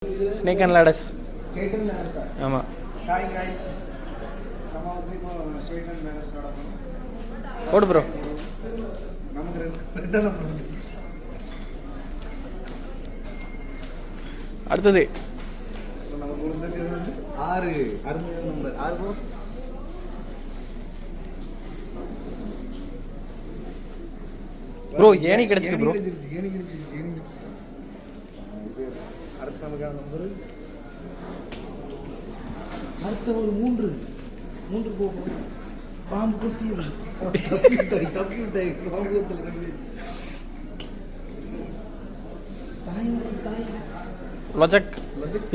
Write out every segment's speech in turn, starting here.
Snake and ladders. ஆமாம். போடு bro. அடுத்தது 6 அருமையான நம்பர் 6 ப்ரோ. ப்ரோ ஏணி கிடைச்சிட்டு ப்ரோ. அடுத்த நமக்கான நம்பர் அடுத்த ஒரு 3 போகும். பாம்பு கொத்தி தப்பி விட்டாய் பாம்பு கொத்தல தம்பி. தாய் லொஜக்.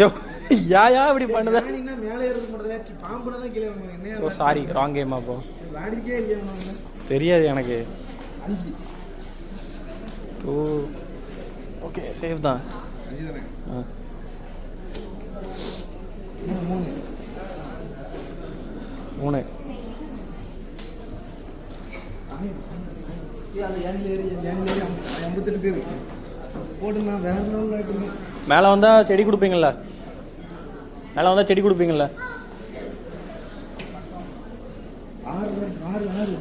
யோ யா இப்படி பண்ணுதா? மேலே ஏறது மாட்டதா? பாம்புனா தான் கீழே வரணும். என்ன? ஓ சாரி, ராங் கேமா ப்ரோ. வாடிக்கே இல்லையா? தெரியாது எனக்கு. 5 ஓ ஓகே, சேஃப் தான். 5 தானே? ஆ 3. அது ஏன்லேரி 58 பேர் போட்டுனா வேற லெவலில் ஆகிட்டுங்க. மேலே வந்தால் செடி கொடுப்பீங்களா? மேலே வந்தால் செடி கொடுப்பீங்களா? 6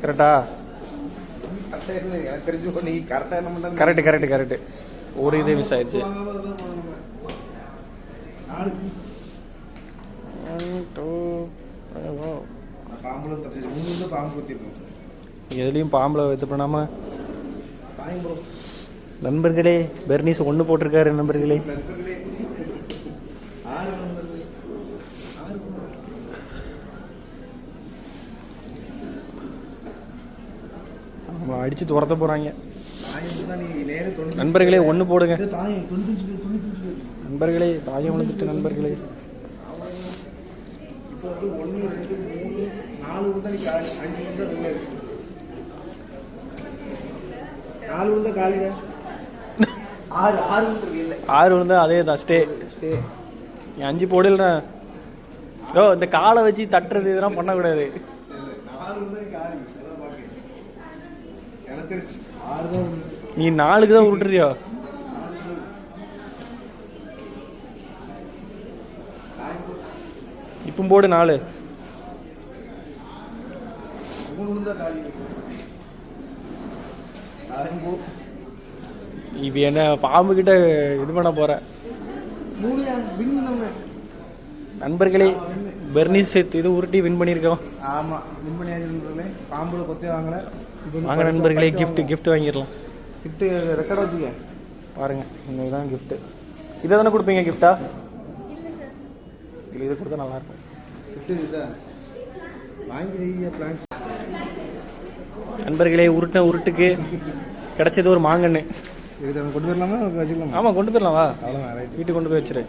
கரெக்டா? எனக்கு தெரிஞ்சு நீ கரெக்டாக என்ன பண்ணுற? கரெக்டு. ஒரு இது மிஸ் ஆயிடுச்சு. 4 பாம்பு கொத்திருக்கோம். எதுலேயும் பாம்பில் இது பண்ணாமல். நண்பர்களே, பெர்னிஸ் 1 போட்டிருக்காரு நண்பர்களே. அடிச்சு துரத்த போறாங்க நண்பர்களே. 1 போடுங்க நண்பர்களே. தாயம் விழுந்துட்டு நண்பர்களே. இப்போ வந்து 1 2 3 4 விழுந்தா நீ 5 விழுந்தா விழுந்தாரு. 4 விழுந்தா காலிட 6 விழுந்தா அதே தான் ஸ்டே. நீ 5 போடலண்ணா. ஓ இந்த காலை வச்சு தட்டுறது இதெல்லாம் பண்ணக்கூடாது. 4 விழுந்தா நீ காலி. அதான் பாக்க எனக்கு தெரிஞ்சு 6 தான். நீ 4க்கு தான் உருட்டுறியோ? இப்போ போடு 4. இப்போ என்ன பாம்பு கிட்ட இது பண்ண போற நண்பர்களே? பெர்னிஸ் இது உருட்டி வின் பண்ணியிருக்கோம். ஆமாம், வின் பண்ணியாச்சு. பாம்புல கொத்தே வாங்கல. வாங்க நண்பர்களே, கிஃப்ட் வாங்கிடலாம். கிஃப்ட்டு ரெக்கார்டாக வச்சுக்க பாருங்க. இந்த இதுதான் கிஃப்ட்டு. இதை தானே கொடுப்பீங்க கிஃப்டா? இல்லை, இதை கொடுத்தா நல்லாயிருக்கும். கிஃப்ட்டு இதுதான் வாங்கி பிளான்ஸ். நண்பர்களே, உருட்டுக்கு கிடைச்சது ஒரு மாங்கன்று. இதுக்கு கொண்டு போயிடலாமா வச்சுக்கலாமா? ஆமாம் கொண்டு போயிடலாம். வா, அவ்வளோதான். வீட்டுக்கு கொண்டு போய் வச்சுரு.